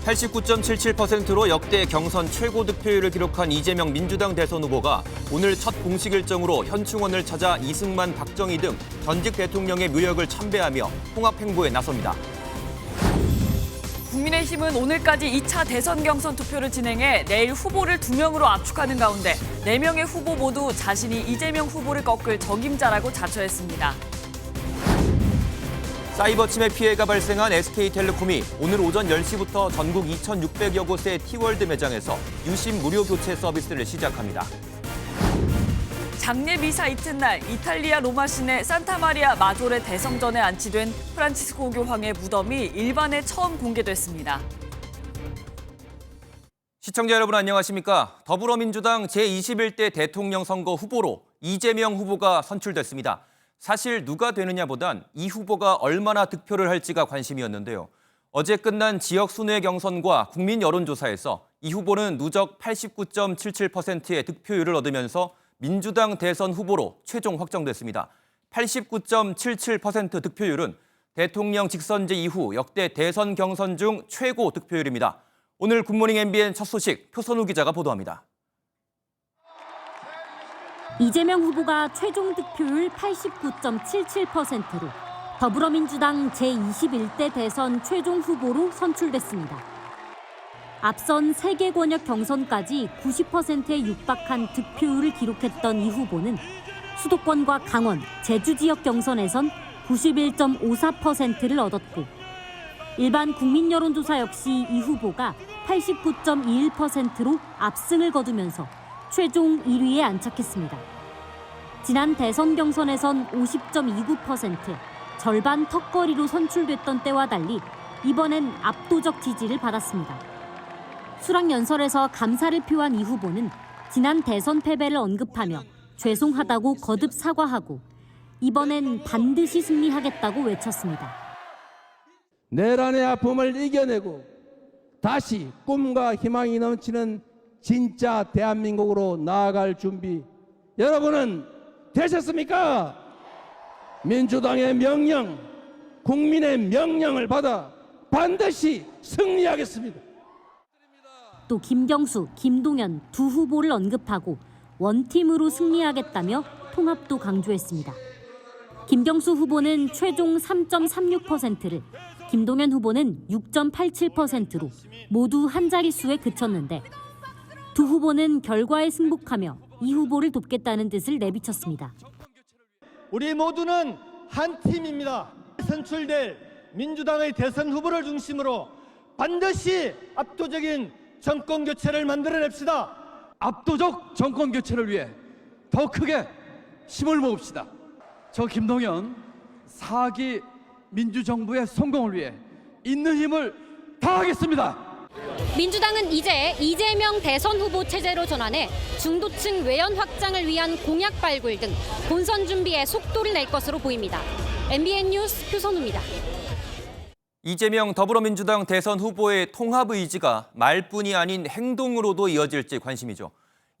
89.77%로 역대 경선 최고 득표율을 기록한 이재명 민주당 대선 후보가 오늘 첫 공식 일정으로 현충원을 찾아 이승만, 박정희 등 전직 대통령의 묘역을 참배하며 통합 행보에 나섭니다. 국민의힘은 오늘까지 2차 대선 경선 투표를 진행해 내일 후보를 2명으로 압축하는 가운데 4명의 후보 모두 자신이 이재명 후보를 꺾을 적임자라고 자처했습니다. 사이버 침해 피해가 발생한 SK텔레콤이 오늘 오전 10시부터 전국 2,600여 곳의 T월드 매장에서 유심 무료 교체 서비스를 시작합니다. 장례 미사 이튿날 이탈리아 로마 시내 산타마리아 마조레 대성전에 안치된 프란치스코 교황의 무덤이 일반에 처음 공개됐습니다. 시청자 여러분 안녕하십니까? 더불어민주당 제21대 대통령 선거 후보로 이재명 후보가 선출됐습니다. 사실 누가 되느냐보단 이 후보가 얼마나 득표를 할지가 관심이었는데요. 어제 끝난 지역 순회 경선과 국민 여론조사에서 이 후보는 누적 89.77%의 득표율을 얻으면서 민주당 대선 후보로 최종 확정됐습니다. 89.77% 득표율은 대통령 직선제 이후 역대 대선 경선 중 최고 득표율입니다. 오늘 굿모닝 MBN 첫 소식 표선우 기자가 보도합니다. 이재명 후보가 최종 득표율 89.77%로 더불어민주당 제21대 대선 최종 후보로 선출됐습니다. 앞선 3개 권역 경선까지 90%에 육박한 득표율을 기록했던 이 후보는 수도권과 강원, 제주 지역 경선에선 91.54%를 얻었고 일반 국민 여론조사 역시 이 후보가 89.21%로 압승을 거두면서 최종 1위에 안착했습니다. 지난 대선 경선에선 50.29%, 절반 턱걸이로 선출됐던 때와 달리 이번엔 압도적 지지를 받았습니다. 수락연설에서 감사를 표한 이 후보는 지난 대선 패배를 언급하며 죄송하다고 거듭 사과하고 이번엔 반드시 승리하겠다고 외쳤습니다. 내란의 아픔을 이겨내고 다시 꿈과 희망이 넘치는 진짜 대한민국으로 나아갈 준비 여러분은 되셨습니까? 민주당의 명령, 국민의 명령을 받아 반드시 승리하겠습니다. 또 김경수, 김동연 두 후보를 언급하고 원팀으로 승리하겠다며 통합도 강조했습니다. 김경수 후보는 최종 3.36%를, 김동연 후보는 6.87%로 모두 한 자릿수에 그쳤는데 두 후보는 결과에 승복하며 이 후보를 돕겠다는 뜻을 내비쳤습니다. 우리 모두는 한 팀입니다. 선출될 민주당의 대선 후보를 중심으로 반드시 압도적인 정권 교체를 만들어냅시다. 압도적 정권 교체를 위해 더 크게 힘을 모읍시다. 저 김동연 4기 민주정부의 성공을 위해 있는 힘을 다하겠습니다. 민주당은 이제 이재명 대선 후보 체제로 전환해 중도층 외연 확장을 위한 공약 발굴 등 본선 준비에 속도를 낼 것으로 보입니다. MBN 뉴스 표선우입니다. 이재명 더불어민주당 대선 후보의 통합 의지가 말뿐이 아닌 행동으로도 이어질지 관심이죠.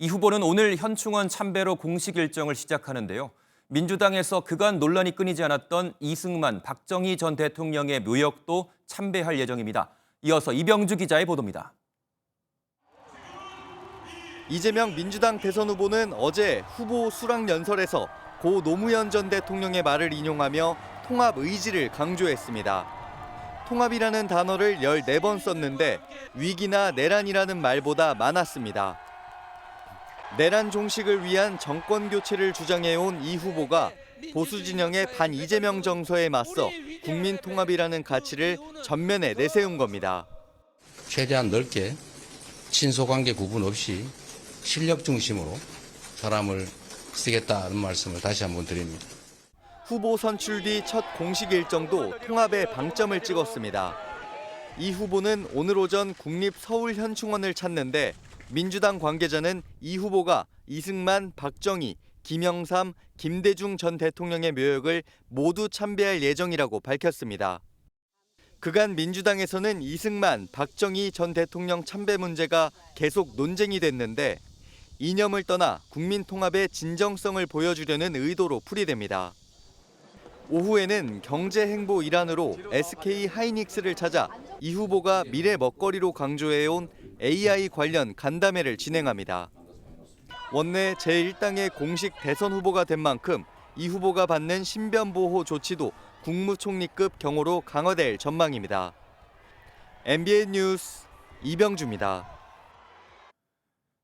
이 후보는 오늘 현충원 참배로 공식 일정을 시작하는데요. 민주당에서 그간 논란이 끊이지 않았던 이승만, 박정희 전 대통령의 묘역도 참배할 예정입니다. 이어서 이병주 기자의 보도입니다. 이재명 민주당 대선 후보는 어제 후보 수락 연설에서 고 노무현 전 대통령의 말을 인용하며 통합 의지를 강조했습니다. 통합이라는 단어를 14번 썼는데 위기나 내란이라는 말보다 많았습니다. 내란 종식을 위한 정권 교체를 주장해온 이 후보가 보수 진영의 반 이재명 정서에 맞서 국민 통합이라는 가치를 전면에 내세운 겁니다. 최대한 넓게 친소관계 구분 없이 실력 중심으로 사람을 쓰겠다는 말씀을 다시 한번 드립니다. 후보 선출 뒤 첫 공식 일정도 통합에 방점을 찍었습니다. 이 후보는 오늘 오전 국립 서울현충원을 찾는데 민주당 관계자는 이 후보가 이승만, 박정희, 김영삼, 김대중 전 대통령의 묘역을 모두 참배할 예정이라고 밝혔습니다. 그간 민주당에서는 이승만, 박정희 전 대통령 참배 문제가 계속 논쟁이 됐는데 이념을 떠나 국민 통합의 진정성을 보여주려는 의도로 풀이됩니다. 오후에는 경제 행보 일환으로 SK 하이닉스를 찾아 이 후보가 미래 먹거리로 강조해온 AI 관련 간담회를 진행합니다. 원내 제1당의 공식 대선 후보가 된 만큼 이 후보가 받는 신변보호 조치도 국무총리급 경호로 강화될 전망입니다. MBN 뉴스 이병주입니다.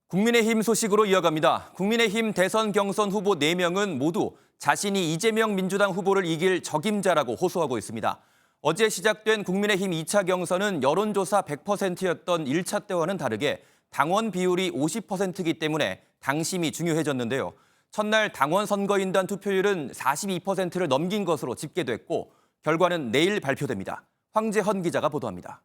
국민의힘 소식으로 이어갑니다. 국민의힘 대선 경선 후보 4명은 모두 자신이 이재명 민주당 후보를 이길 적임자라고 호소하고 있습니다. 어제 시작된 국민의힘 2차 경선은 여론조사 100%였던 1차 때와는 다르게 당원 비율이 50%이기 때문에 당심이 중요해졌는데요. 첫날 당원 선거인단 투표율은 42%를 넘긴 것으로 집계됐고 결과는 내일 발표됩니다. 황재헌 기자가 보도합니다.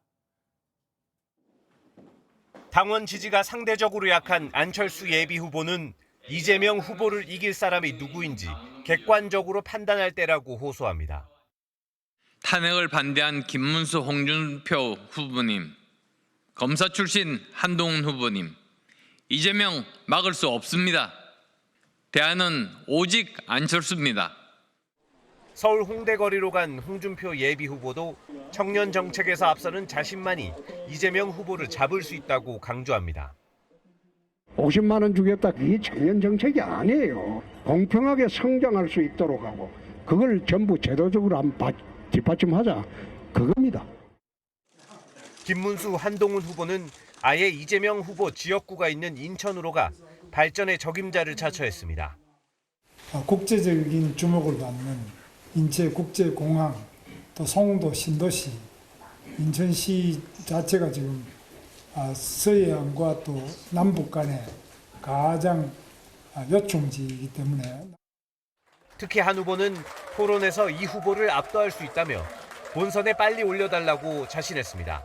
당원 지지가 상대적으로 약한 안철수 예비 후보는 이재명 후보를 이길 사람이 누구인지 객관적으로 판단할 때라고 호소합니다. 탄핵을 반대한 김문수 홍준표 후보님, 검사 출신 한동훈 후보님, 이재명 막을 수 없습니다. 대안은 오직 안철수입니다. 서울 홍대 거리로 간 홍준표 예비 후보도 청년 정책에서 앞서는 자신만이 이재명 후보를 잡을 수 있다고 강조합니다. 50만 원 주겠다. 그게 청년 정책이 아니에요. 공평하게 성장할 수 있도록 하고 그걸 전부 제도적으로 한번 뒷받침하자. 그겁니다. 김문수 한동훈 후보는 아예 이재명 후보 지역구가 있는 인천으로 가 발전의 적임자를 자처했습니다. 국제적인 주목을 받는 인체국제공항, 또 송도 신도시, 인천시 자체가 지금 서해안과 또 남북 간의 가장 요충지이기 때문에 특히 한 후보는 토론에서 이 후보를 압도할 수 있다며 본선에 빨리 올려달라고 자신했습니다.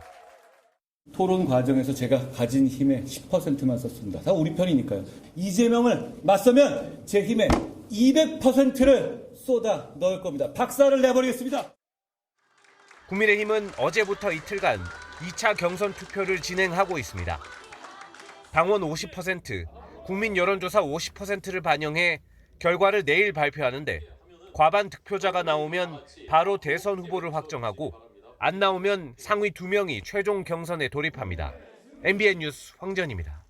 토론 과정에서 제가 가진 힘의 10%만 썼습니다. 다 우리 편이니까요. 이재명을 맞서면 제 힘의 200%를 쏟아 넣을 겁니다. 박살을 내버리겠습니다. 국민의힘은 어제부터 이틀간 2차 경선 투표를 진행하고 있습니다. 당원 50%, 국민 여론조사 50%를 반영해 결과를 내일 발표하는데 과반 득표자가 나오면 바로 대선 후보를 확정하고 안 나오면 상위 2명이 최종 경선에 돌입합니다. MBN 뉴스 황전입니다.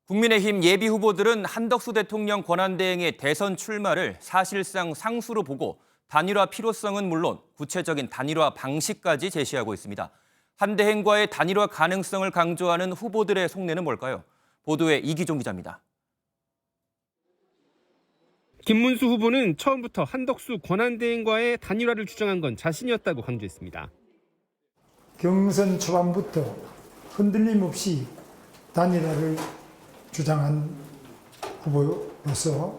국민의힘 예비 후보들은 한덕수 대통령 권한대행의 대선 출마를 사실상 상수로 보고 단일화 필요성은 물론 구체적인 단일화 방식까지 제시하고 있습니다. 한 대행과의 단일화 가능성을 강조하는 후보들의 속내는 뭘까요? 보도에 이기종 기자입니다. 김문수 후보는 처음부터 한덕수 권한대행과의 단일화를 주장한 건 자신이었다고 강조했습니다. 경선 초반부터 흔들림 없이 단일화를 주장한 후보로서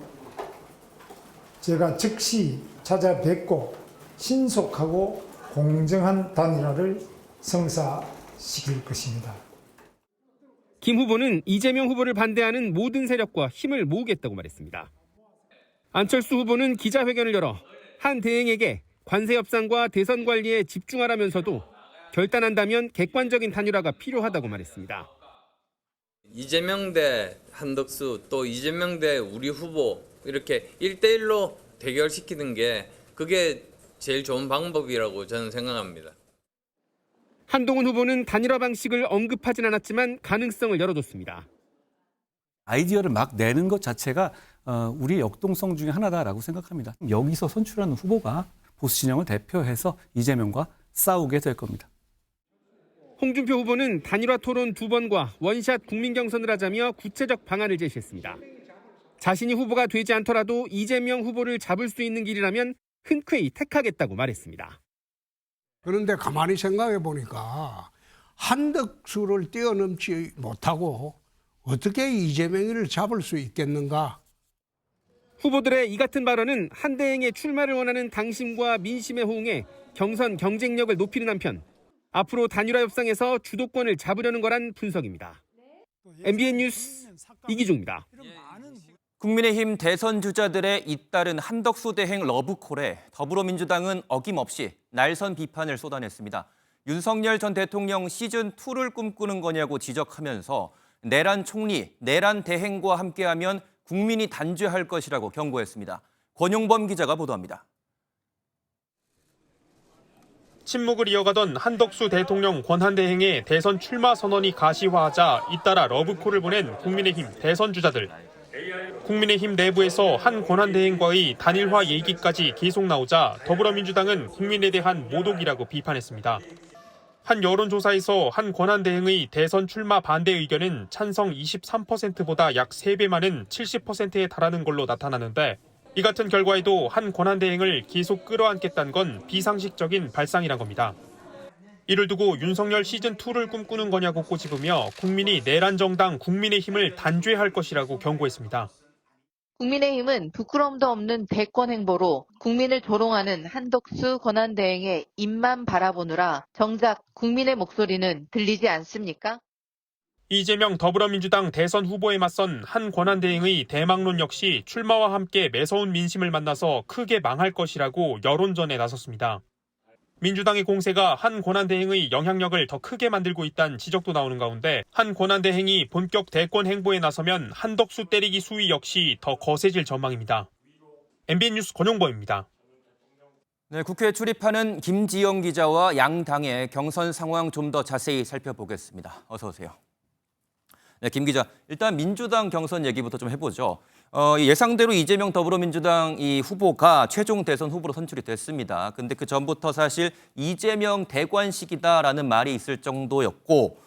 제가 즉시 찾아뵙고 신속하고 공정한 단일화를 성사시킬 것입니다. 김 후보는 이재명 후보를 반대하는 모든 세력과 힘을 모으겠다고 말했습니다. 안철수 후보는 기자회견을 열어 한 대행에게 관세 협상과 대선 관리에 집중하라면서도 결단한다면 객관적인 단일화가 필요하다고 말했습니다. 이재명 대 한덕수 또 이재명 대 우리 후보 이렇게 1대1로 대결시키는 게 그게 제일 좋은 방법이라고 저는 생각합니다. 한동훈 후보는 단일화 방식을 언급하진 않았지만 가능성을 열어뒀습니다. 아이디어를 막 내는 것 자체가 우리의 역동성 중에 하나다라고 생각합니다. 여기서 선출하는 후보가 보수 진영을 대표해서 이재명과 싸우게 될 겁니다. 홍준표 후보는 단일화 토론 2번과 원샷 국민 경선을 하자며 구체적 방안을 제시했습니다. 자신이 후보가 되지 않더라도 이재명 후보를 잡을 수 있는 길이라면 흔쾌히 택하겠다고 말했습니다. 그런데 가만히 생각해 보니까 한덕수를 뛰어넘지 못하고 어떻게 이재명을 잡을 수 있겠는가? 후보들의 이 같은 발언은 한 대행의 출마를 원하는 당심과 민심에 호응해 경선 경쟁력을 높이는 한편 앞으로 단일화 협상에서 주도권을 잡으려는 거란 분석입니다. MBN 뉴스 이기종입니다. 국민의힘 대선 주자들의 잇따른 한덕수 대행 러브콜에 더불어민주당은 어김없이 날선 비판을 쏟아냈습니다. 윤석열 전 대통령 시즌2를 꿈꾸는 거냐고 지적하면서 내란 총리, 내란 대행과 함께하면 국민이 단죄할 것이라고 경고했습니다. 권용범 기자가 보도합니다. 침묵을 이어가던 한덕수 대통령 권한대행의 대선 출마 선언이 가시화하자 잇따라 러브콜을 보낸 국민의힘 대선 주자들. 국민의힘 내부에서 한 권한대행과의 단일화 얘기까지 계속 나오자 더불어민주당은 국민에 대한 모독이라고 비판했습니다. 한 여론조사에서 한 권한대행의 대선 출마 반대 의견은 찬성 23%보다 약 3배 많은 70%에 달하는 걸로 나타나는데 이 같은 결과에도 한 권한대행을 계속 끌어안겠다는 건 비상식적인 발상이란 겁니다. 이를 두고 윤석열 시즌2를 꿈꾸는 거냐고 꼬집으며 국민이 내란 정당 국민의힘을 단죄할 것이라고 경고했습니다. 국민의힘은 부끄럼도 없는 대권 행보로 국민을 조롱하는 한덕수 권한대행의 입만 바라보느라 정작 국민의 목소리는 들리지 않습니까? 이재명 더불어민주당 대선 후보에 맞선 한 권한대행의 대망론 역시 출마와 함께 매서운 민심을 만나서 크게 망할 것이라고 여론전에 나섰습니다. 민주당의 공세가 한 권한대행의 영향력을 더 크게 만들고 있다는 지적도 나오는 가운데 한 권한대행이 본격 대권 행보에 나서면 한덕수 때리기 수위 역시 더 거세질 전망입니다. MBN 뉴스 권용범입니다. 네, 국회에 출입하는 김지영 기자와 양 당의 경선 상황 좀 더 자세히 살펴보겠습니다. 어서 오세요. 네, 김 기자, 일단 민주당 경선 얘기부터 좀 해보죠. 예상대로 이재명 더불어민주당 이 후보가 최종 대선 후보로 선출이 됐습니다. 근데 그 전부터 사실 이재명 대관식이다라는 말이 있을 정도였고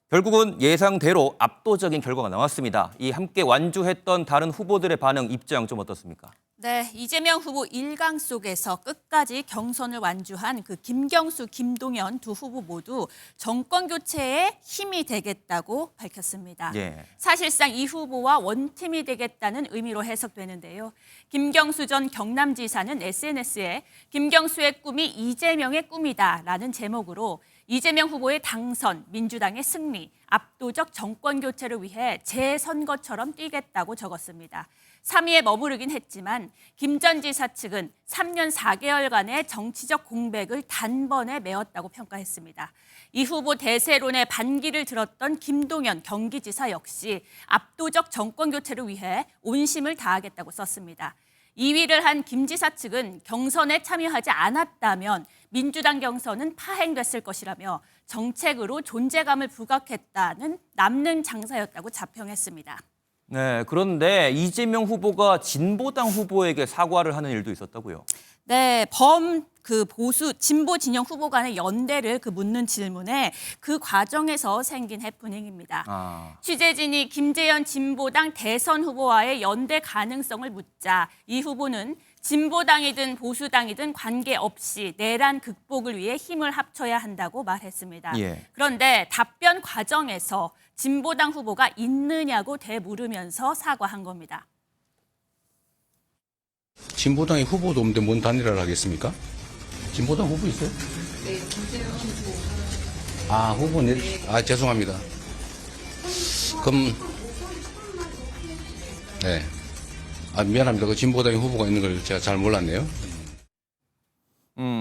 결국은 예상대로 압도적인 결과가 나왔습니다. 이 함께 완주했던 다른 후보들의 반응, 입장 좀 어떻습니까? 네, 이재명 후보 1강 속에서 끝까지 경선을 완주한 그 김경수, 김동연 두 후보 모두 정권 교체에 힘이 되겠다고 밝혔습니다. 예. 사실상 이 후보와 원팀이 되겠다는 의미로 해석되는데요. 김경수 전 경남지사는 SNS에 김경수의 꿈이 이재명의 꿈이다라는 제목으로 이재명 후보의 당선, 민주당의 승리, 압도적 정권 교체를 위해 재선거처럼 뛰겠다고 적었습니다. 3위에 머무르긴 했지만 김 전 지사 측은 3년 4개월간의 정치적 공백을 단번에 메웠다고 평가했습니다. 이 후보 대세론에 반기를 들었던 김동연 경기지사 역시 압도적 정권 교체를 위해 온심을 다하겠다고 썼습니다. 2위를 한 김 지사 측은 경선에 참여하지 않았다면 민주당 경선은 파행됐을 것이라며 정책으로 존재감을 부각했다는 남는 장사였다고 자평했습니다. 네, 그런데 이재명 후보가 진보당 후보에게 사과를 하는 일도 있었다고요. 네, 보수 진보 진영 후보 간의 연대를 묻는 질문에 그 과정에서 생긴 해프닝입니다. 취재진이 김재현 진보당 대선 후보와의 연대 가능성을 묻자 이 후보는 진보당이든 보수당이든 관계없이 내란 극복을 위해 힘을 합쳐야 한다고 말했습니다. 예. 그런데 답변 과정에서 진보당 후보가 있느냐고 되물으면서 사과한 겁니다. 진보당의 후보도 없는데 뭔 단일화를 하겠습니까? 진보당 후보 있어요? 네, 김재현 후보. 후보는 죄송합니다. 그럼 네. 미안합니다. 그 진보당의 후보가 있는 걸 제가 잘 몰랐네요.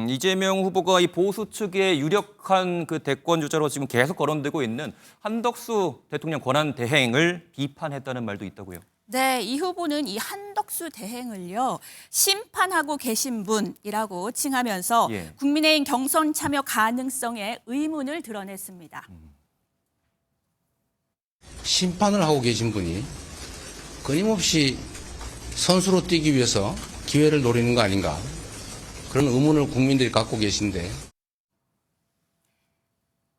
이재명 후보가 이 보수 측의 유력한 그 대권 주자로 지금 계속 거론되고 있는 한덕수 대통령 권한 대행을 비판했다는 말도 있다고요. 네, 이 후보는 이 한덕수 대행을요 심판하고 계신 분이라고 칭하면서 국민의힘 경선 참여 가능성에 의문을 드러냈습니다. 심판을 하고 계신 분이 끊임없이 선수로 뛰기 위해서 기회를 노리는 거 아닌가, 그런 의문을 국민들이 갖고 계신데,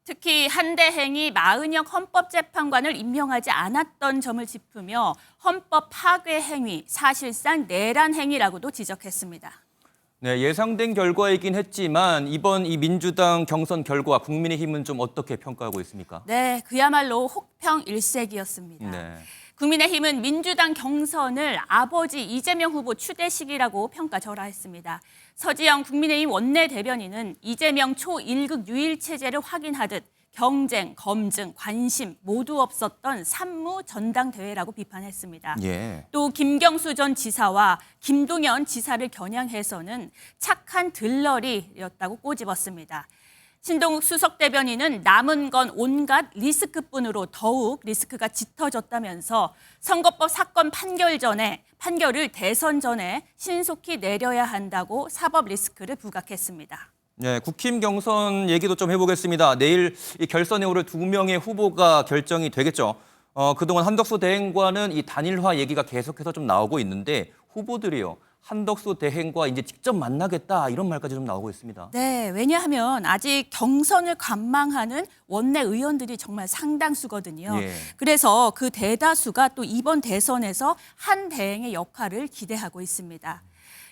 특히 한 대행이 마은혁 헌법재판관을 임명하지 않았던 점을 짚으며 헌법 파괴 행위, 사실상 내란 행위라고도 지적했습니다. 네, 예상된 결과이긴 했지만 이번 이 민주당 경선 결과 국민의힘은 좀 어떻게 평가하고 있습니까? 네, 그야말로 혹평일색이었습니다. 네. 국민의힘은 민주당 경선을 아버지 이재명 후보 추대식이라고 평가절하했습니다. 서지영 국민의힘 원내대변인은 이재명 초1급 유일체제를 확인하듯 경쟁, 검증, 관심 모두 없었던 산무 전당대회라고 비판했습니다. 예. 또 김경수 전 지사와 김동연 지사를 겨냥해서는 착한 들러리였다고 꼬집었습니다. 신동욱 수석 대변인은 남은 건 온갖 리스크뿐으로 더욱 리스크가 짙어졌다면서 선거법 사건 판결을 대선 전에 신속히 내려야 한다고 사법 리스크를 부각했습니다. 네, 국힘 경선 얘기도 좀 해보겠습니다. 내일 이 결선에 오를 2명의 후보가 결정이 되겠죠. 그동안 한덕수 대행과는 이 단일화 얘기가 계속해서 좀 나오고 있는데 후보들이요. 한덕수 대행과 이제 직접 만나겠다 이런 말까지 좀 나오고 있습니다. 네, 왜냐하면 아직 경선을 관망하는 원내 의원들이 정말 상당수거든요. 예. 그래서 그 대다수가 또 이번 대선에서 한 대행의 역할을 기대하고 있습니다.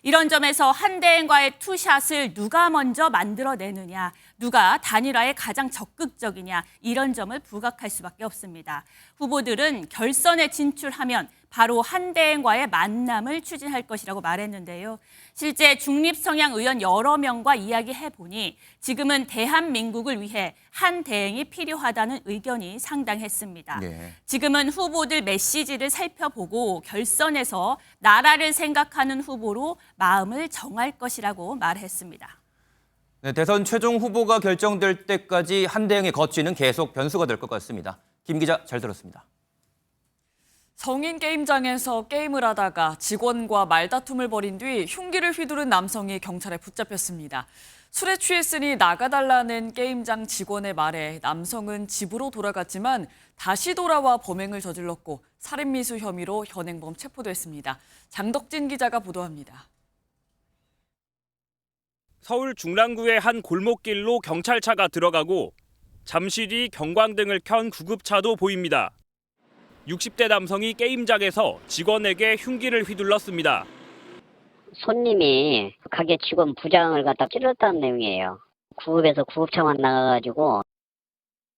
이런 점에서 한 대행과의 투샷을 누가 먼저 만들어내느냐, 누가 단일화에 가장 적극적이냐 이런 점을 부각할 수밖에 없습니다. 후보들은 결선에 진출하면 바로 한 대행과의 만남을 추진할 것이라고 말했는데요. 실제 중립 성향 의원 여러 명과 이야기해보니 지금은 대한민국을 위해 한 대행이 필요하다는 의견이 상당했습니다. 네. 지금은 후보들 메시지를 살펴보고 결선에서 나라를 생각하는 후보로 마음을 정할 것이라고 말했습니다. 네, 대선 최종 후보가 결정될 때까지 한 대행의 거취는 계속 변수가 될 것 같습니다. 김 기자 잘 들었습니다. 성인 게임장에서 게임을 하다가 직원과 말다툼을 벌인 뒤 흉기를 휘두른 남성이 경찰에 붙잡혔습니다. 술에 취했으니 나가달라는 게임장 직원의 말에 남성은 집으로 돌아갔지만 다시 돌아와 범행을 저질렀고 살인미수 혐의로 현행범 체포됐습니다. 장덕진 기자가 보도합니다. 서울 중랑구의 한 골목길로 경찰차가 들어가고 잠시 뒤 경광등을 켠 구급차도 보입니다. 60대 남성이 게임장에서 직원에게 흉기를 휘둘렀습니다. 손님이 가게 직원 부장을 갖다 찔렀다는 내용이에요. 구급에서 구급차만 나가가지고.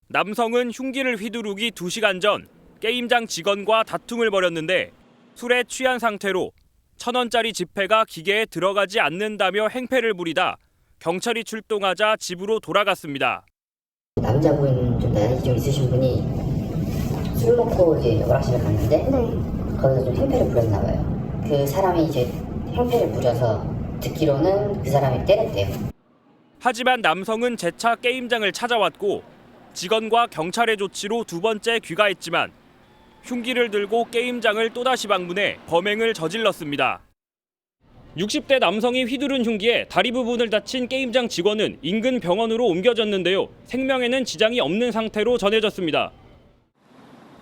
남성은 흉기를 휘두르기 2시간 전 게임장 직원과 다툼을 벌였는데 술에 취한 상태로 1,000원짜리 지폐가 기계에 들어가지 않는다며 행패를 부리다 경찰이 출동하자 집으로 돌아갔습니다. 남자분 좀 나이 좀 있으신 분이 술 먹고 이제 오락실에 갔는데 거기서 좀 행패를 부렸나 봐요. 그 사람이 이제 행패를 부려서 듣기로는 그 사람이 때렸대요. 하지만 남성은 재차 게임장을 찾아왔고 직원과 경찰의 조치로 2번째 귀가했지만 흉기를 들고 게임장을 또다시 방문해 범행을 저질렀습니다. 60대 남성이 휘두른 흉기에 다리 부분을 다친 게임장 직원은 인근 병원으로 옮겨졌는데요. 생명에는 지장이 없는 상태로 전해졌습니다.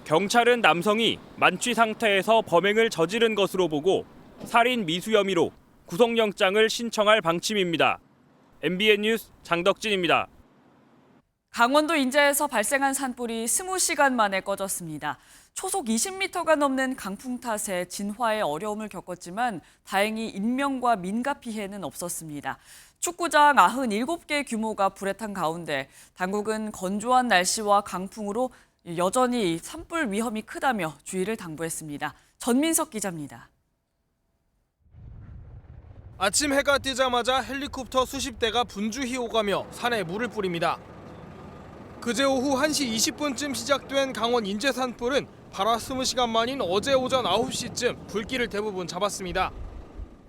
경찰은 남성이 만취 상태에서 범행을 저지른 것으로 보고 살인 미수 혐의로 구속영장을 신청할 방침입니다. MBN 뉴스 장덕진입니다. 강원도 인제에서 발생한 산불이 20시간 만에 꺼졌습니다. 초속 20m가 넘는 강풍 탓에 진화에 어려움을 겪었지만 다행히 인명과 민가 피해는 없었습니다. 축구장 97개 규모가 불에 탄 가운데 당국은 건조한 날씨와 강풍으로 여전히 산불 위험이 크다며 주의를 당부했습니다. 전민석 기자입니다. 아침 해가 뜨자마자 헬리콥터 수십 대가 분주히 오가며 산에 물을 뿌립니다. 그제 오후 1시 20분쯤 시작된 강원 인제 산불은 발화 20시간 만인 어제 오전 9시쯤 불길을 대부분 잡았습니다.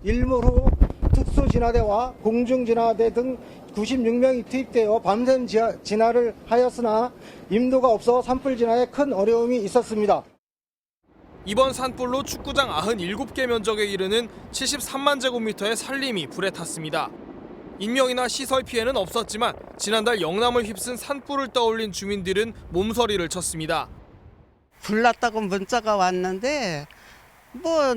일몰 후 특수진화대와 공중진화대 등 96명이 투입되어 밤샘 진화를 하였으나 임도가 없어 산불 진화에 큰 어려움이 있었습니다. 이번 산불로 축구장 97개 면적에 이르는 73만 제곱미터의 산림이 불에 탔습니다. 인명이나 시설 피해는 없었지만 지난달 영남을 휩쓴 산불을 떠올린 주민들은 몸서리를 쳤습니다. 불났다고 문자가 왔는데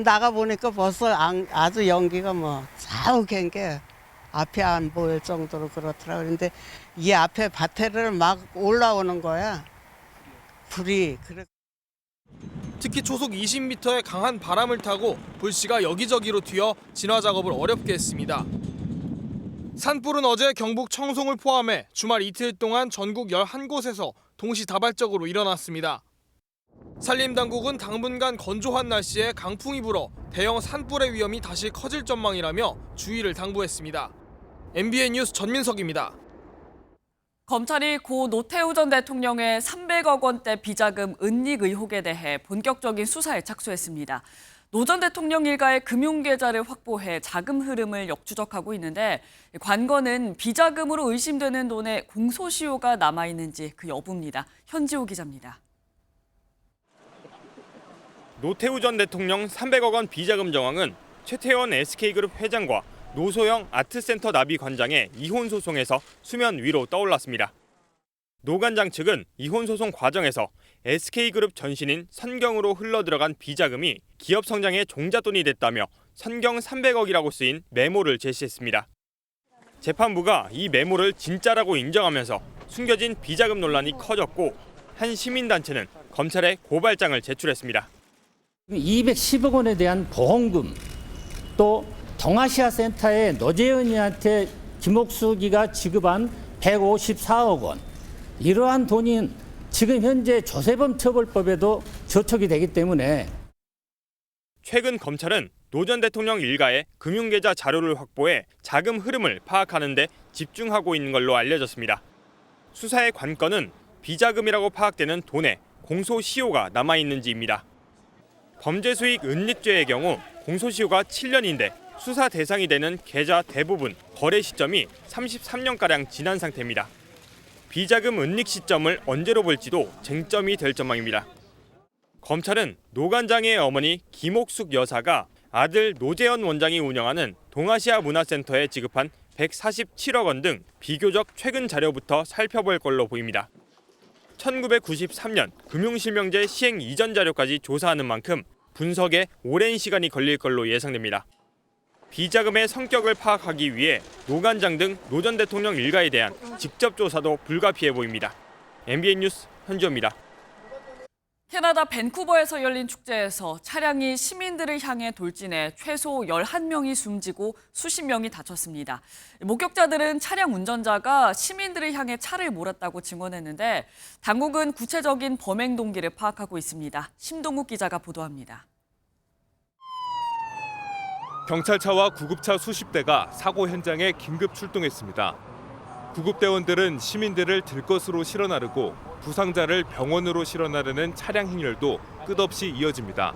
나가보니까 벌써 아주 연기가 자욱한 게 앞에 안 보일 정도로 그렇더라고요. 그런데 이 앞에 밭에를 막 올라오는 거야. 불이. 특히 초속 20m의 강한 바람을 타고 불씨가 여기저기로 튀어 진화 작업을 어렵게 했습니다. 산불은 어제 경북 청송을 포함해 주말 이틀 동안 전국 11곳에서 동시다발적으로 일어났습니다. 산림당국은 당분간 건조한 날씨에 강풍이 불어 대형 산불의 위험이 다시 커질 전망이라며 주의를 당부했습니다. MBN 뉴스 전민석입니다. 검찰이 고 노태우 전 대통령의 300억 원대 비자금 은닉 의혹에 대해 본격적인 수사에 착수했습니다. 노 전 대통령 일가의 금융계좌를 확보해 자금 흐름을 역추적하고 있는데 관건은 비자금으로 의심되는 돈의 공소시효가 남아있는지 그 여부입니다. 현지호 기자입니다. 노태우 전 대통령 300억 원 비자금 정황은 최태원 SK그룹 회장과 노소영 아트센터 나비 관장의 이혼 소송에서 수면 위로 떠올랐습니다. 노 관장 측은 이혼 소송 과정에서 SK그룹 전신인 선경으로 흘러들어간 비자금이 기업 성장의 종잣돈이 됐다며 선경 300억이라고 쓰인 메모를 제시했습니다. 재판부가 이 메모를 진짜라고 인정하면서 숨겨진 비자금 논란이 커졌고 한 시민단체는 검찰에 고발장을 제출했습니다. 210억 원에 대한 보험금, 또 동아시아 센터의 노재현이한테 김옥수기가 지급한 154억 원, 이러한 돈이 지금 현재 조세범 처벌법에도 저촉이 되기 때문에 최근 검찰은 노 전 대통령 일가의 금융계좌 자료를 확보해 자금 흐름을 파악하는 데 집중하고 있는 걸로 알려졌습니다. 수사의 관건은 비자금이라고 파악되는 돈에 공소시효가 남아있는지입니다. 범죄수익 은닉죄의 경우 공소시효가 7년인데 수사 대상이 되는 계좌 대부분 거래 시점이 33년가량 지난 상태입니다. 비자금 은닉 시점을 언제로 볼지도 쟁점이 될 전망입니다. 검찰은 노 관장의 어머니 김옥숙 여사가 아들 노재현 원장이 운영하는 동아시아 문화센터에 지급한 147억 원 등 비교적 최근 자료부터 살펴볼 걸로 보입니다. 1993년 금융실명제 시행 이전 자료까지 조사하는 만큼 분석에 오랜 시간이 걸릴 걸로 예상됩니다. 비자금의 성격을 파악하기 위해 노 관장 등 노 전 대통령 일가에 대한 직접 조사도 불가피해 보입니다. MBN 뉴스 현주호입니다. 캐나다 밴쿠버에서 열린 축제에서 차량이 시민들을 향해 돌진해 최소 11명이 숨지고 수십 명이 다쳤습니다. 목격자들은 차량 운전자가 시민들을 향해 차를 몰았다고 증언했는데 당국은 구체적인 범행 동기를 파악하고 있습니다. 심동욱 기자가 보도합니다. 경찰차와 구급차 수십 대가 사고 현장에 긴급 출동했습니다. 구급대원들은 시민들을 들것으로 실어 나르고 부상자를 병원으로 실어 나르는 차량 행렬도 끝없이 이어집니다.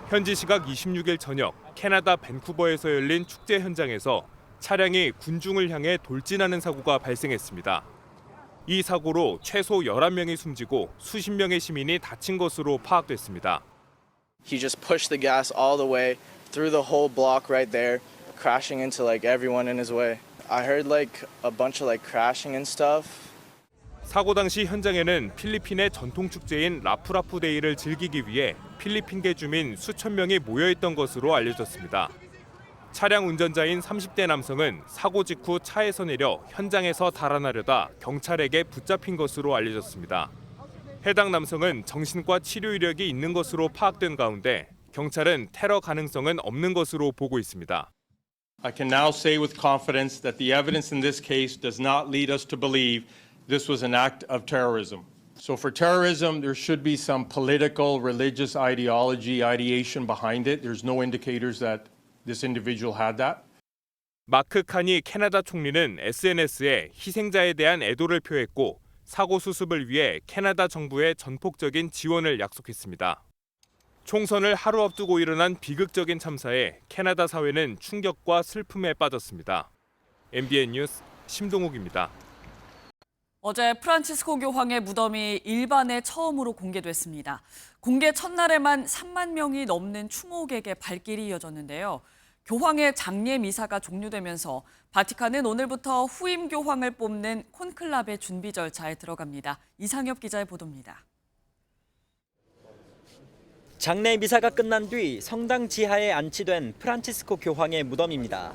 현지 시각 26일 저녁 캐나다 밴쿠버에서 열린 축제 현장에서 차량이 군중을 향해 돌진하는 사고가 발생했습니다. 이 사고로 최소 11명이 숨지고 수십 명의 시민이 다친 것으로 파악됐습니다. He just pushed the gas all the way through the whole block right there, crashing into like everyone in his way. I heard like a bunch of like crashing and stuff. 사고 당시 현장에는 필리핀의 전통 축제인 라푸라푸데이를 즐기기 위해 필리핀계 주민 수천 명이 모여 있던 것으로 알려졌습니다. 차량 운전자인 30대 남성은 사고 직후 차에서 내려 현장에서 달아나려다 경찰에게 붙잡힌 것으로 알려졌습니다. 해당 남성은 정신과 치료 이력이 있는 것으로 파악된 가운데 경찰은 테러 가능성은 없는 것으로 보고 있습니다. I can now say with confidence that the evidence in this case does not lead us to believe this was an act of terrorism. So for terrorism, there should be some political, religious ideation behind it. There's no indicators that this individual had that. 마크 카니 캐나다 총리는 SNS에 희생자에 대한 애도를 표했고 사고 수습을 위해 캐나다 정부의 전폭적인 지원을 약속했습니다. 총선을 하루 앞두고 일어난 비극적인 참사에 캐나다 사회는 충격과 슬픔에 빠졌습니다. MBN 뉴스 심동욱입니다. 어제 프란치스코 교황의 무덤이 일반에 처음으로 공개됐습니다. 공개 첫날에만 3만 명이 넘는 추모객의 발길이 이어졌는데요. 교황의 장례 미사가 종료되면서 바티칸은 오늘부터 후임 교황을 뽑는 콘클라베 준비 절차에 들어갑니다. 이상엽 기자의 보도입니다. 장례 미사가 끝난 뒤 성당 지하에 안치된 프란치스코 교황의 무덤입니다.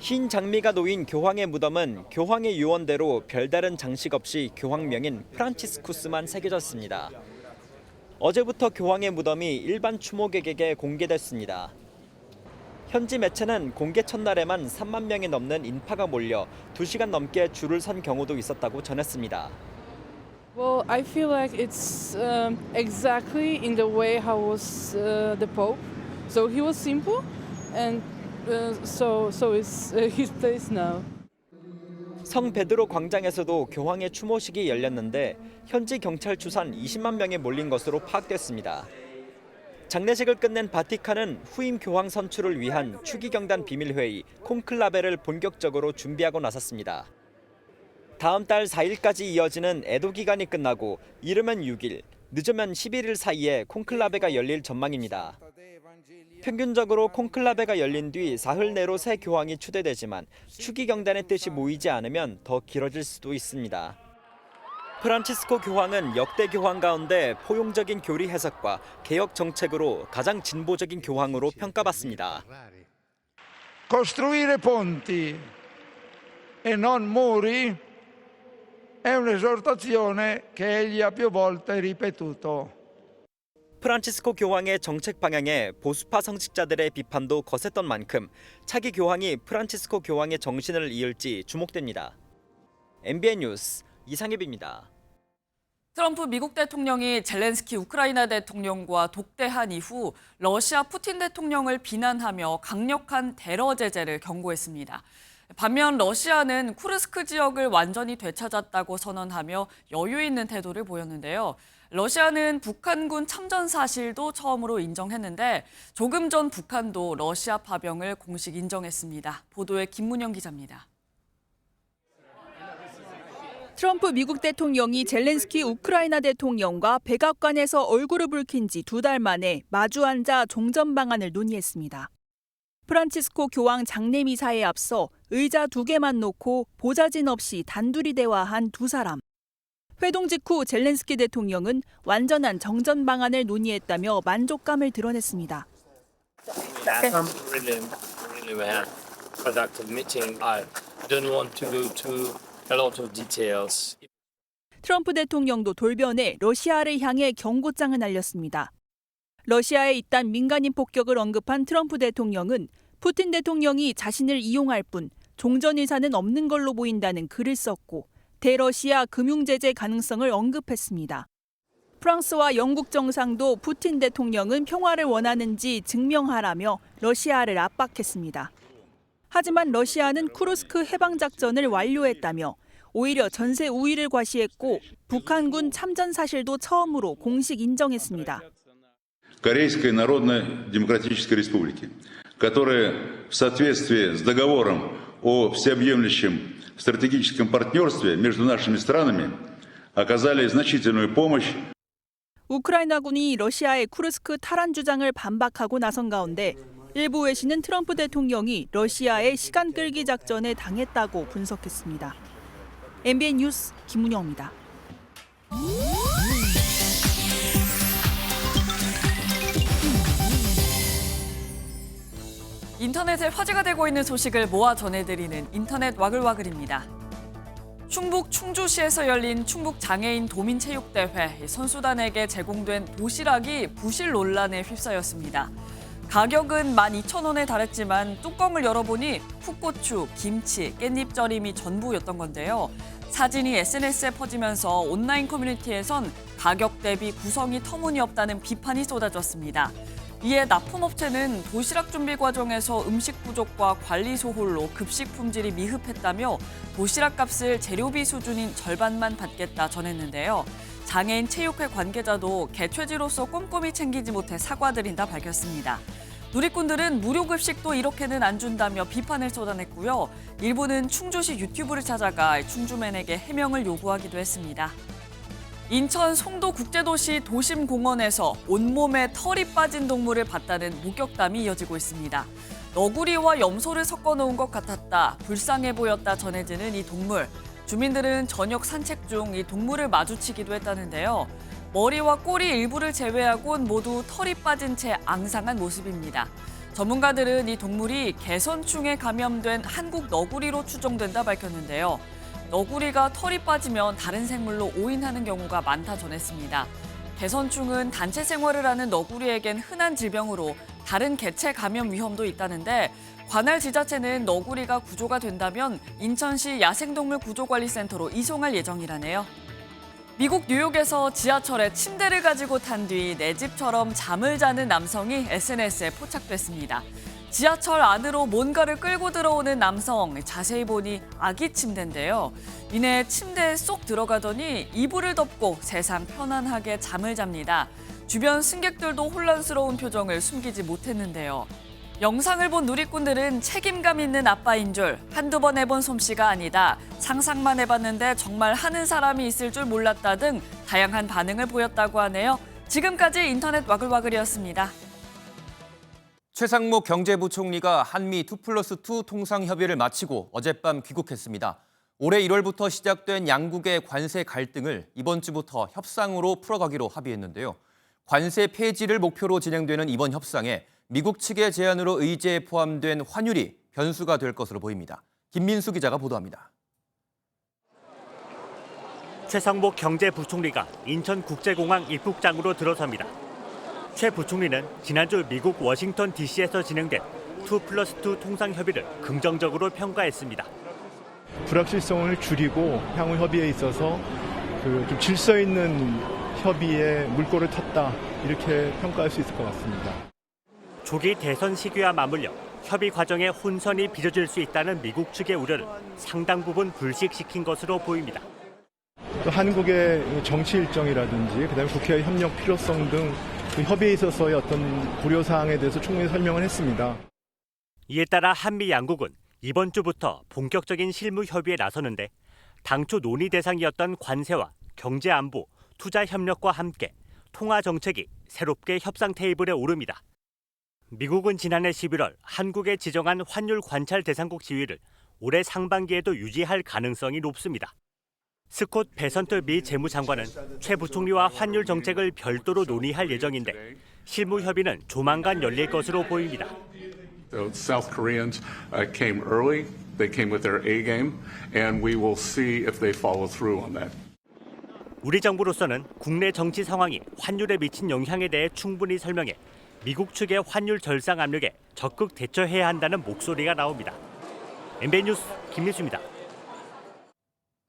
흰 장미가 놓인 교황의 무덤은 교황의 유언대로 별다른 장식 없이 교황명인 프란치스쿠스만 새겨졌습니다. 어제부터 교황의 무덤이 일반 추모객에게 공개됐습니다. 현지 매체는 공개 첫날에만 3만 명이 넘는 인파가 몰려 2시간 넘게 줄을 선 경우도 있었다고 전했습니다. Well, I feel like it's exactly in the way how was the Pope. So he was simple, and so it's his place now. 성 베드로 광장에서도 교황의 추모식이 열렸는데 현지 경찰 추산 20만 명이 몰린 것으로 파악됐습니다. 장례식을 끝낸 바티칸은 후임 교황 선출을 위한 추기경단 비밀회의 콘클라베를 본격적으로 준비하고 나섰습니다. 다음 달 4일까지 이어지는 애도 기간이 끝나고 이르면 6일, 늦으면 11일 사이에 콘클라베가 열릴 전망입니다. 평균적으로 콘클라베가 열린 뒤 사흘 내로 새 교황이 추대되지만 추기경단의 뜻이 모이지 않으면 더 길어질 수도 있습니다. 프란치스코 교황은 역대 교황 가운데 포용적인 교리 해석과 개혁 정책으로 가장 진보적인 교황으로 평가받습니다. Costruire ponti e non muri è un'esortazione che egli ha più volte ripetuto. 프란치스코 교황의 정책 방향에 보수파 성직자들의 비판도 거셌던 만큼 차기 교황이 프란치스코 교황의 정신을 이을지 주목됩니다. MBN 뉴스 이상엽입니다. 트럼프 미국 대통령이 젤렌스키 우크라이나 대통령과 독대한 이후 러시아 푸틴 대통령을 비난하며 강력한 테러 제재를 경고했습니다. 반면 러시아는 쿠르스크 지역을 완전히 되찾았다고 선언하며 여유 있는 태도를 보였는데요. 러시아는 북한군 참전 사실도 처음으로 인정했는데 조금 전 북한도 러시아 파병을 공식 인정했습니다. 보도에 김문영 기자입니다. 트럼프 미국 대통령이 젤렌스키 우크라이나 대통령과 백악관에서 얼굴을 붉힌 지 2달 만에 마주 앉아 종전 방안을 논의했습니다. 프란치스코 교황 장례 미사에 앞서 의자 2개만 놓고 보자진 없이 단둘이 대화한 두 사람. 회동 직후 젤렌스키 대통령은 완전한 정전 방안을 논의했다며 만족감을 드러냈습니다. 트럼프 대통령도 돌변해 러시아를 향해 경고장을 날렸습니다. 러시아에 잇단 민간인 폭격을 언급한 트럼프 대통령은 푸틴 대통령이 자신을 이용할 뿐 종전 의사는 없는 걸로 보인다는 글을 썼고 대러시아 금융제재 가능성을 언급했습니다. 프랑스와 영국 정상도 푸틴 대통령은 평화를 원하는지 증명하라며 러시아를 압박했습니다. 하지만 러시아는 쿠르스크 해방작전을 완료했다며 오히려 전세 우위를 과시했고 북한군 참전 사실도 처음으로 공식 ин정했습니다. Корейской Народно-Демократической Республики, которая в соответствии с договором о всеобъемлющем стратегическом партнерстве между нашими странами оказали значительную помощь. 우크라이나군이 러시아의 쿠르스크 탈환 주장을 반박하고 나선 가운데 일부 외신은 트럼프 대통령이 러시아의 시간 끌기 작전에 당했다고 분석했습니다. MBN 뉴스 김문영입니다. 인터넷에 화제가 되고 있는 소식을 모아 전해드리는 인터넷 와글와글입니다. 충북 충주시에서 열린 충북 장애인 도민체육대회 선수단에게 제공된 도시락이 부실 논란에 휩싸였습니다. 가격은 12,000원에 달했지만 뚜껑을 열어보니 풋고추, 김치, 깻잎절임이 전부였던 건데요. 사진이 SNS에 퍼지면서 온라인 커뮤니티에선 가격 대비 구성이 터무니없다는 비판이 쏟아졌습니다. 이에 납품업체는 도시락 준비 과정에서 음식 부족과 관리 소홀로 급식 품질이 미흡했다며 도시락 값을 재료비 수준인 절반만 받겠다 전했는데요. 장애인 체육회 관계자도 개최지로서 꼼꼼히 챙기지 못해 사과드린다 밝혔습니다. 누리꾼들은 무료 급식도 이렇게는 안 준다며 비판을 쏟아냈고요. 일부는 충주시 유튜브를 찾아가 충주맨에게 해명을 요구하기도 했습니다. 인천 송도 국제도시 도심공원에서 온몸에 털이 빠진 동물을 봤다는 목격담이 이어지고 있습니다. 너구리와 염소를 섞어 놓은 것 같았다, 불쌍해 보였다 전해지는 이 동물. 주민들은 저녁 산책 중 이 동물을 마주치기도 했다는데요. 머리와 꼬리 일부를 제외하곤 모두 털이 빠진 채 앙상한 모습입니다. 전문가들은 이 동물이 개선충에 감염된 한국 너구리로 추정된다 밝혔는데요. 너구리가 털이 빠지면 다른 생물로 오인하는 경우가 많다 전했습니다. 개선충은 단체 생활을 하는 너구리에겐 흔한 질병으로 다른 개체 감염 위험도 있다는데 관할 지자체는 너구리가 구조가 된다면 인천시 야생동물 구조관리센터로 이송할 예정이라네요. 미국 뉴욕에서 지하철에 침대를 가지고 탄 뒤 내 집처럼 잠을 자는 남성이 SNS에 포착됐습니다. 지하철 안으로 뭔가를 끌고 들어오는 남성, 자세히 보니 아기 침대인데요. 이내 침대에 쏙 들어가더니 이불을 덮고 세상 편안하게 잠을 잡니다. 주변 승객들도 혼란스러운 표정을 숨기지 못했는데요. 영상을 본 누리꾼들은 책임감 있는 아빠인 줄, 한두 번 해본 솜씨가 아니다, 상상만 해봤는데 정말 하는 사람이 있을 줄 몰랐다 등 다양한 반응을 보였다고 하네요. 지금까지 인터넷 와글와글이었습니다. 최상목 경제부총리가 한미 2+2 통상협의를 마치고 어젯밤 귀국했습니다. 올해 1월부터 시작된 양국의 관세 갈등을 이번 주부터 협상으로 풀어가기로 합의했는데요. 관세 폐지를 목표로 진행되는 이번 협상에 미국 측의 제안으로 의제에 포함된 환율이 변수가 될 것으로 보입니다. 김민수 기자가 보도합니다. 최상목 경제부총리가 인천국제공항 입국장으로 들어섭니다. 최 부총리는 지난주 미국 워싱턴 DC에서 진행된 2+2 통상협의를 긍정적으로 평가했습니다. 불확실성을 줄이고 향후 협의에 있어서 좀 질서 있는 협의에 물꼬를 텄다, 이렇게 평가할 수 있을 것 같습니다. 조기 대선 시기와 맞물려 협의 과정에 혼선이 빚어질 수 있다는 미국 측의 우려를 상당 부분 불식시킨 것으로 보입니다. 또 한국의 정치 일정이라든지 그다음에 국회 협력 필요성 등 그 협의에 있어서의 어떤 고려사항에 대해서 충분히 설명을 했습니다. 이에 따라 한미 양국은 이번 주부터 본격적인 실무 협의에 나서는데 당초 논의 대상이었던 관세와 경제 안보, 투자 협력과 함께 통화 정책이 새롭게 협상 테이블에 오릅니다. 미국은 지난해 11월 한국에 지정한 환율 관찰 대상국 지위를 올해 상반기에도 유지할 가능성이 높습니다. 스콧 베선트 미 재무장관은 최 부총리와 환율 정책을 별도로 논의할 예정인데 실무 협의는 조만간 열릴 것으로 보입니다. The South Koreans came early. They came with their A game, and we will see if they follow through on that. 우리 정부로서는 국내 정치 상황이 환율에 미친 영향에 대해 충분히 설명해 미국 측의 환율 절상 압력에 적극 대처해야 한다는 목소리가 나옵니다. MBN 뉴스 김민수입니다.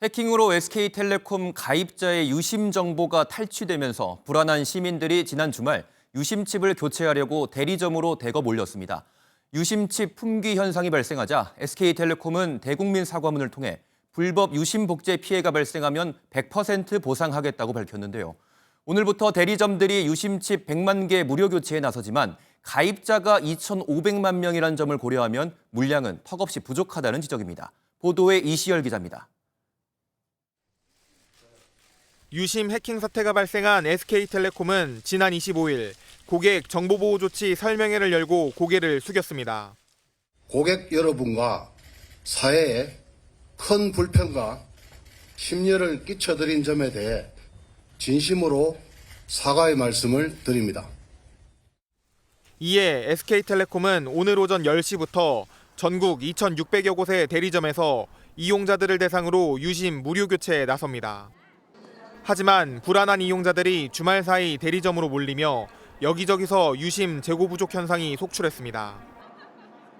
해킹으로 SK텔레콤 가입자의 유심 정보가 탈취되면서 불안한 시민들이 지난 주말 유심칩을 교체하려고 대리점으로 대거 몰렸습니다. 유심칩 품귀 현상이 발생하자 SK텔레콤은 대국민 사과문을 통해 불법 유심 복제 피해가 발생하면 100% 보상하겠다고 밝혔는데요. 오늘부터 대리점들이 유심칩 100만 개 무료 교체에 나서지만 가입자가 2,500만 명이라는 점을 고려하면 물량은 턱없이 부족하다는 지적입니다. 보도에 이시열 기자입니다. 유심 해킹 사태가 발생한 SK텔레콤은 지난 25일 고객 정보보호 조치 설명회를 열고 고개를 숙였습니다. 고객 여러분과 사회에 큰 불편과 심려를 끼쳐드린 점에 대해 진심으로 사과의 말씀을 드립니다. 이에 SK텔레콤은 오늘 오전 10시부터 전국 2,600여 곳의 대리점에서 이용자들을 대상으로 유심 무료 교체에 나섭니다. 하지만 불안한 이용자들이 주말 사이 대리점으로 몰리며 여기저기서 유심 재고 부족 현상이 속출했습니다.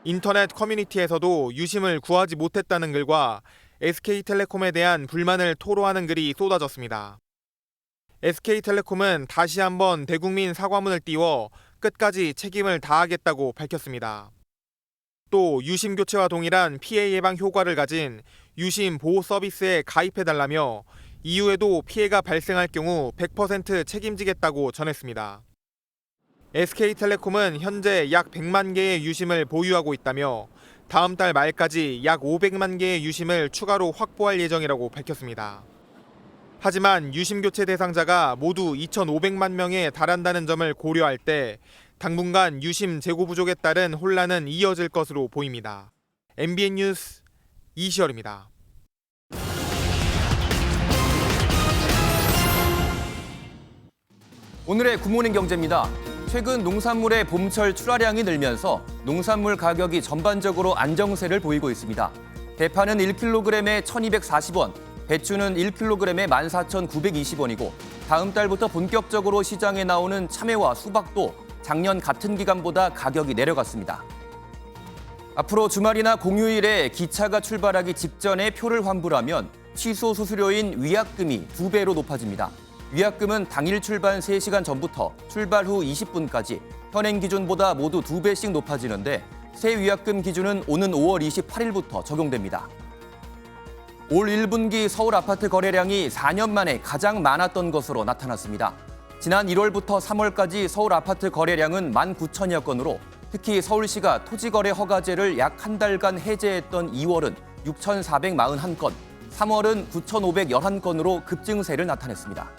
인터넷 커뮤니티에서도 유심을 구하지 못했다는 글과 SK텔레콤에 대한 불만을 토로하는 글이 쏟아졌습니다. SK텔레콤은 다시 한번 대국민 사과문을 띄워 끝까지 책임을 다하겠다고 밝혔습니다. 또 유심 교체와 동일한 피해 예방 효과를 가진 유심 보호 서비스에 가입해달라며 이후에도 피해가 발생할 경우 100% 책임지겠다고 전했습니다. SK텔레콤은 현재 약 100만 개의 유심을 보유하고 있다며 다음 달 말까지 약 500만 개의 유심을 추가로 확보할 예정이라고 밝혔습니다. 하지만 유심 교체 대상자가 모두 2,500만 명에 달한다는 점을 고려할 때 당분간 유심 재고 부족에 따른 혼란은 이어질 것으로 보입니다. MBN 뉴스 이시열입니다. 오늘의 굿모닝 경제입니다. 최근 농산물의 봄철 출하량이 늘면서 농산물 가격이 전반적으로 안정세를 보이고 있습니다. 대파는 1kg에 1,240원, 배추는 1kg에 14,920원이고 다음 달부터 본격적으로 시장에 나오는 참외와 수박도 작년 같은 기간보다 가격이 내려갔습니다. 앞으로 주말이나 공휴일에 기차가 출발하기 직전에 표를 환불하면 취소 수수료인 위약금이 2배로 높아집니다. 위약금은 당일 출발 3시간 전부터 출발 후 20분까지 현행 기준보다 모두 2배씩 높아지는데 새 위약금 기준은 오는 5월 28일부터 적용됩니다. 올 1분기 서울 아파트 거래량이 4년 만에 가장 많았던 것으로 나타났습니다. 지난 1월부터 3월까지 서울 아파트 거래량은 19,000여 건으로 특히 서울시가 토지거래 허가제를 약 한 달간 해제했던 2월은 6,441건, 3월은 9,511건으로 급증세를 나타냈습니다.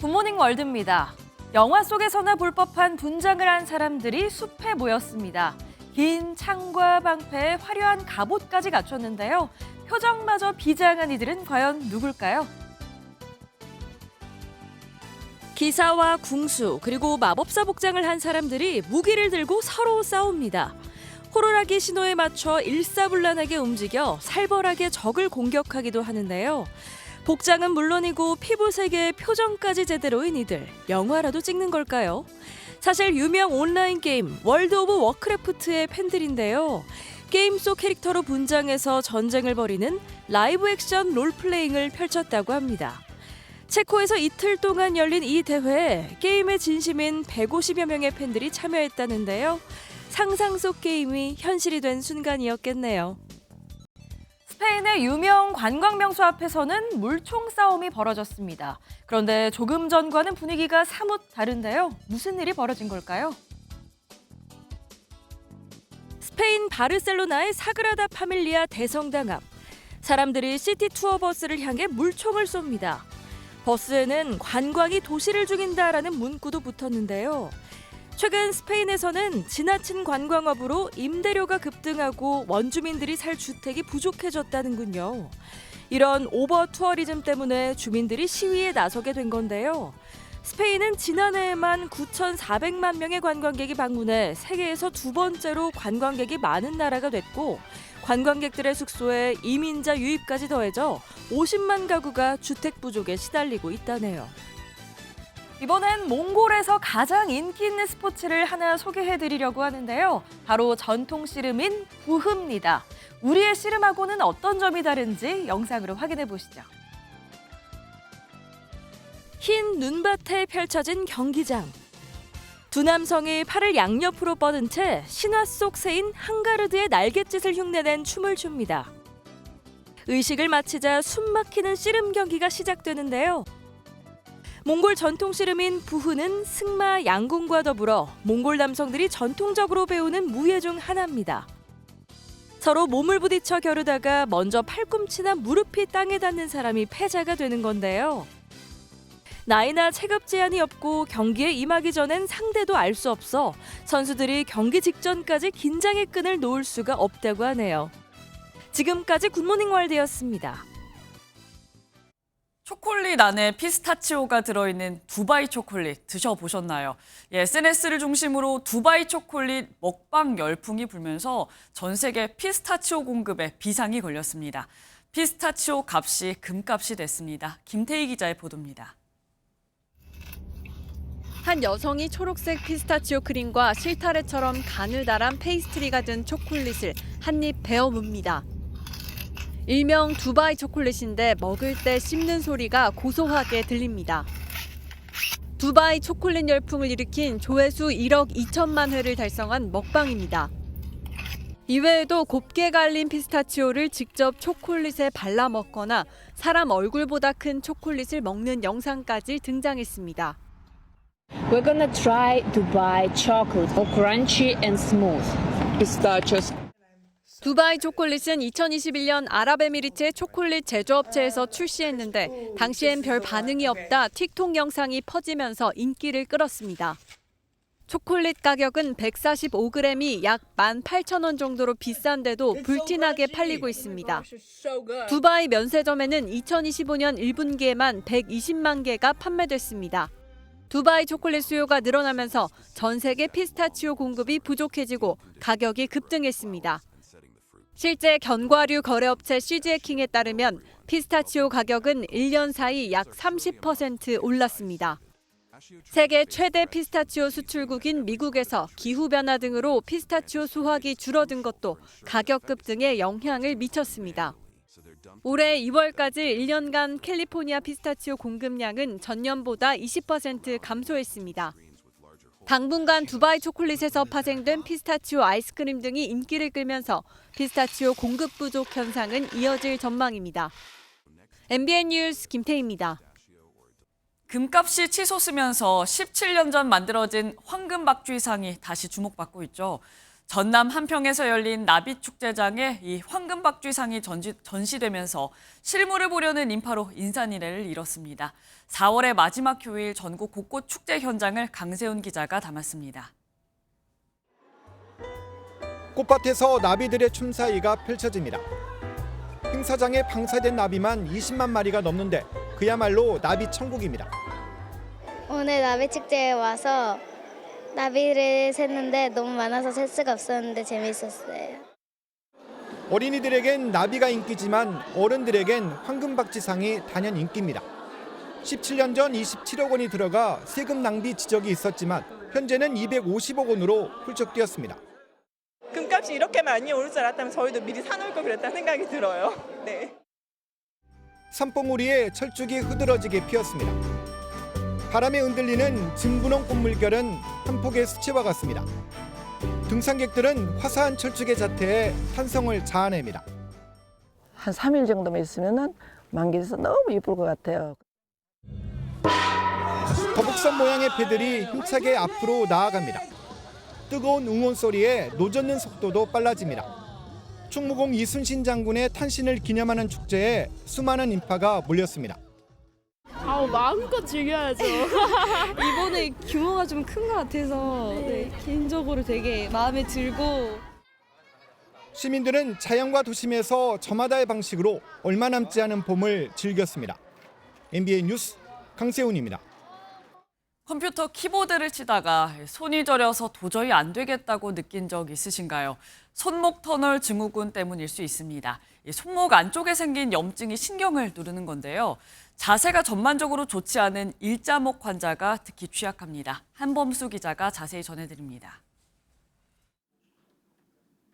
굿모닝 월드입니다. 영화 속에서나 볼 법한 분장을 한 사람들이 숲에 모였습니다. 긴 창과 방패에 화려한 갑옷까지 갖췄는데요. 표정마저 비장한 이들은 과연 누굴까요? 기사와 궁수 그리고 마법사 복장을 한 사람들이 무기를 들고 서로 싸웁니다. 호루라기 신호에 맞춰 일사불란하게 움직여 살벌하게 적을 공격하기도 하는데요. 복장은 물론이고 피부색에 표정까지 제대로인 이들, 영화라도 찍는 걸까요? 사실 유명 온라인 게임 월드 오브 워크래프트의 팬들인데요. 게임 속 캐릭터로 분장해서 전쟁을 벌이는 라이브 액션 롤플레잉을 펼쳤다고 합니다. 체코에서 이틀 동안 열린 이 대회에 게임의 진심인 150여 명의 팬들이 참여했다는데요. 상상 속 게임이 현실이 된 순간이었겠네요. 스페인의 유명 관광 명소 앞에서는 물총 싸움이 벌어졌습니다. 그런데 조금 전과는 분위기가 사뭇 다른데요. 무슨 일이 벌어진 걸까요? 스페인 바르셀로나의 사그라다 파밀리아 대성당 앞. 사람들이 시티 투어 버스를 향해 물총을 쏩니다. 버스에는 관광이 도시를 죽인다라는 문구도 붙었는데요. 최근 스페인에서는 지나친 관광업으로 임대료가 급등하고 원주민들이 살 주택이 부족해졌다는군요. 이런 오버 투어리즘 때문에 주민들이 시위에 나서게 된 건데요. 스페인은 지난해에만 9,400만 명의 관광객이 방문해 세계에서 두 번째로 관광객이 많은 나라가 됐고 관광객들의 숙소에 이민자 유입까지 더해져 50만 가구가 주택 부족에 시달리고 있다네요. 이번엔 몽골에서 가장 인기 있는 스포츠를 하나 소개해드리려고 하는데요. 바로 전통 씨름인 부흐입니다. 우리의 씨름하고는 어떤 점이 다른지 영상으로 확인해 보시죠. 흰 눈밭에 펼쳐진 경기장. 두 남성이 팔을 양옆으로 뻗은 채 신화 속 새인 한가르드의 날갯짓을 흉내낸 춤을 춥니다. 의식을 마치자 숨막히는 씨름 경기가 시작되는데요. 몽골 전통 씨름인 부흐는 승마, 양궁과 더불어 몽골 남성들이 전통적으로 배우는 무예 중 하나입니다. 서로 몸을 부딪혀 겨루다가 먼저 팔꿈치나 무릎이 땅에 닿는 사람이 패자가 되는 건데요. 나이나 체급 제한이 없고 경기에 임하기 전엔 상대도 알 수 없어 선수들이 경기 직전까지 긴장의 끈을 놓을 수가 없다고 하네요. 지금까지 굿모닝 월드였습니다. 초콜릿 안에 피스타치오가 들어있는 두바이 초콜릿 드셔보셨나요? SNS를 중심으로 두바이 초콜릿 먹방 열풍이 불면서 전 세계 피스타치오 공급에 비상이 걸렸습니다. 피스타치오 값이 금값이 됐습니다. 김태희 기자의 보도입니다. 한 여성이 초록색 피스타치오 크림과 실타래처럼 가느다란 페이스트리가 든 초콜릿을 한입 베어 뭅니다. 일명 두바이 초콜릿인데 먹을 때 씹는 소리가 고소하게 들립니다. 두바이 초콜릿 열풍을 일으킨 조회수 1억 2천만 회를 달성한 먹방입니다. 이외에도 곱게 갈린 피스타치오를 직접 초콜릿에 발라 먹거나 사람 얼굴보다 큰 초콜릿을 먹는 영상까지 등장했습니다. We're gonna try Dubai chocolate, crunchy and smooth. Pistachios. 두바이 초콜릿은 2021년 아랍에미리트의 초콜릿 제조업체에서 출시했는데 당시엔 별 반응이 없다 틱톡 영상이 퍼지면서 인기를 끌었습니다. 초콜릿 가격은 145g이 약 18,000원 정도로 비싼데도 불티나게 팔리고 있습니다. 두바이 면세점에는 2025년 1분기에만 120만 개가 판매됐습니다. 두바이 초콜릿 수요가 늘어나면서 전 세계 피스타치오 공급이 부족해지고 가격이 급등했습니다. 실제 견과류 거래업체 CG해킹에 따르면 피스타치오 가격은 1년 사이 약 30% 올랐습니다. 세계 최대 피스타치오 수출국인 미국에서 기후변화 등으로 피스타치오 수확이 줄어든 것도 가격 급등에 영향을 미쳤습니다. 올해 2월까지 1년간 캘리포니아 피스타치오 공급량은 전년보다 20% 감소했습니다. 당분간 두바이 초콜릿에서 파생된 피스타치오 아이스크림 등이 인기를 끌면서 피스타치오 공급 부족 현상은 이어질 전망입니다. MBN 뉴스 김태희입니다. 금값이 치솟으면서 17년 전 만들어진 황금박쥐상이 다시 주목받고 있죠. 전남 한평에서 열린 나비축제장에 이 황금박쥐상이 전시되면서 실물을 보려는 인파로 인산이례를 이뤘습니다. 4월의 마지막 휴일 전국 곳곳 축제 현장을 강세훈 기자가 담았습니다. 꽃밭에서 나비들의 춤사위가 펼쳐집니다. 행사장에 방사된 나비만 20만 마리가 넘는데 그야말로 나비 천국입니다. 오늘 나비축제에 와서 나비를 샜는데 너무 많아서 셀 수가 없었는데 재밌었어요. 어린이들에겐 나비가 인기지만 어른들에겐 황금박쥐상이 단연 인기입니다. 17년 전 27억 원이 들어가 세금 낭비 지적이 있었지만 현재는 250억 원으로 훌쩍 뛰었습니다. 금값이 이렇게 많이 오를 줄 알았다면 저희도 미리 사놓을 걸 그랬다는 생각이 들어요. 네. 산봉우리에 철쭉이 흐드러지게 피었습니다. 바람에 흔들리는 진분홍 꽃물결은 한 폭의 수채화 같습니다. 등산객들은 화사한 철쭉의 자태에 탄성을 자아냅니다. 한 3일 정도만 있으면 만개돼서 너무 예쁠 것 같아요. 거북선 모양의 배들이 힘차게 앞으로 나아갑니다. 뜨거운 응원 소리에 노젓는 속도도 빨라집니다. 충무공 이순신 장군의 탄신을 기념하는 축제에 수많은 인파가 몰렸습니다. 마음껏 즐겨야죠. 이번에 규모가 좀 큰 것 같아서 개인적으로 되게 마음에 들고. 시민들은 자연과 도심에서 저마다의 방식으로 얼마 남지 않은 봄을 즐겼습니다. MBN 뉴스 강세훈입니다. 컴퓨터 키보드를 치다가 손이 저려서 도저히 안 되겠다고 느낀 적 있으신가요? 손목 터널 증후군 때문일 수 있습니다. 손목 안쪽에 생긴 염증이 신경을 누르는 건데요. 자세가 전반적으로 좋지 않은 일자목 환자가 특히 취약합니다. 한범수 기자가 자세히 전해드립니다.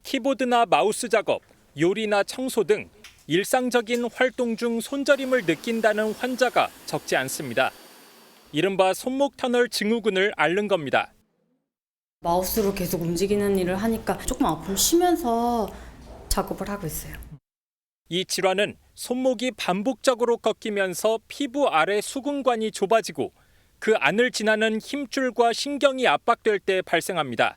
키보드나 마우스 작업, 요리나 청소 등 일상적인 활동 중 손저림을 느낀다는 환자가 적지 않습니다. 이른바 손목 터널 증후군을 앓는 겁니다. 마우스로 계속 움직이는 일을 하니까 조금 아픔을 쉬면서 작업을 하고 있어요. 이 질환은 손목이 반복적으로 꺾이면서 피부 아래 수근관이 좁아지고 그 안을 지나는 힘줄과 신경이 압박될 때 발생합니다.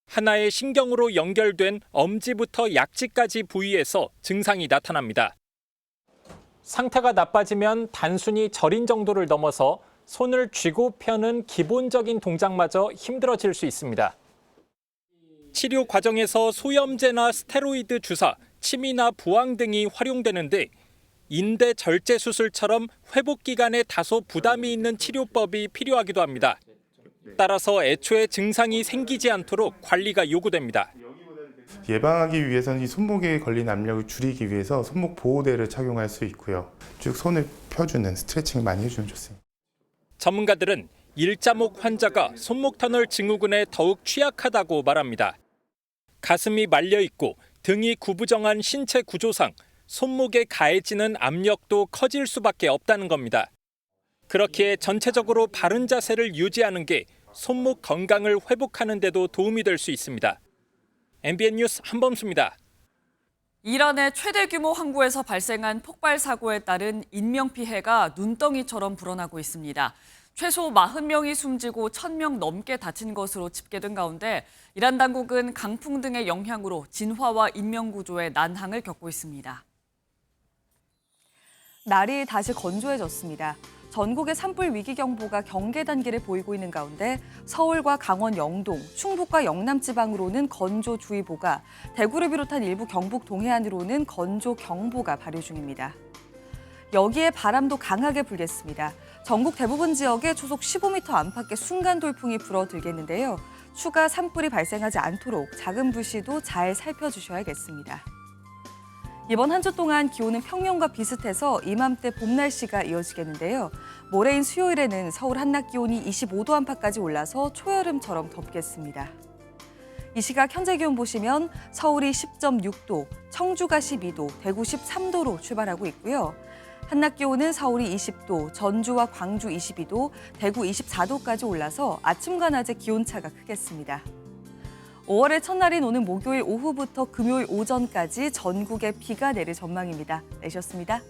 하나의 신경으로 연결된 엄지부터 약지까지 부위에서 증상이 나타납니다. 상태가 나빠지면 단순히 저린 정도를 넘어서 손을 쥐고 펴는 기본적인 동작마저 힘들어질 수 있습니다. 치료 과정에서 소염제나 스테로이드 주사, 침이나 부항 등이 활용되는데 인대 절제 수술처럼 회복 기간에 다소 부담이 있는 치료법이 필요하기도 합니다. 따라서 애초에 증상이 생기지 않도록 관리가 요구됩니다. 예방하기 위해서는 이 손목에 걸린 압력을 줄이기 위해서 손목 보호대를 착용할 수 있고요. 쭉 손을 펴주는 스트레칭을 많이 해주면 좋습니다. 전문가들은 일자목 환자가 손목 터널 증후군에 더욱 취약하다고 말합니다. 가슴이 말려 있고 등이 구부정한 신체 구조상 손목에 가해지는 압력도 커질 수밖에 없다는 겁니다. 그렇기에 전체적으로 바른 자세를 유지하는 게 손목 건강을 회복하는 데도 도움이 될 수 있습니다. MBN 뉴스 한범수입니다. 이란의 최대 규모 항구에서 발생한 폭발 사고에 따른 인명피해가 눈덩이처럼 불어나고 있습니다. 최소 40명이 숨지고 1,000명 넘게 다친 것으로 집계된 가운데 이란 당국은 강풍 등의 영향으로 진화와 인명구조에 난항을 겪고 있습니다. 날이 다시 건조해졌습니다. 전국의 산불 위기경보가 경계 단계를 보이고 있는 가운데 서울과 강원 영동, 충북과 영남 지방으로는 건조주의보가, 대구를 비롯한 일부 경북 동해안으로는 건조경보가 발효 중입니다. 여기에 바람도 강하게 불겠습니다. 전국 대부분 지역에 초속 15m 안팎의 순간 돌풍이 불어들겠는데요. 추가 산불이 발생하지 않도록 작은 불씨도 잘 살펴주셔야겠습니다. 이번 한 주 동안 기온은 평년과 비슷해서 이맘때 봄 날씨가 이어지겠는데요. 모레인 수요일에는 서울 한낮 기온이 25도 안팎까지 올라서 초여름처럼 덥겠습니다. 이 시각 현재 기온 보시면 서울이 10.6도, 청주가 12도, 대구 13도로 출발하고 있고요. 한낮 기온은 서울이 20도, 전주와 광주 22도, 대구 24도까지 올라서 아침과 낮의 기온차가 크겠습니다. 5월의 첫날인 오는 목요일 오후부터 금요일 오전까지 전국에 비가 내릴 전망입니다. 내셨습니다.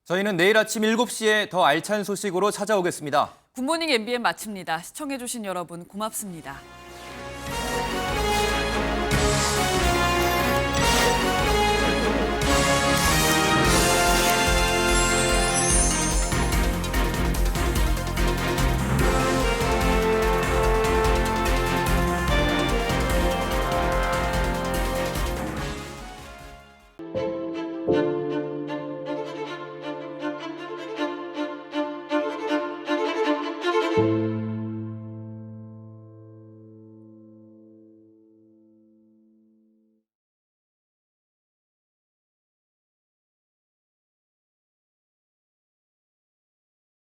저희는 내일 아침 7시에 더 알찬 소식으로 찾아오겠습니다. 굿모닝 MBN 마칩니다. 시청해주신 여러분 고맙습니다.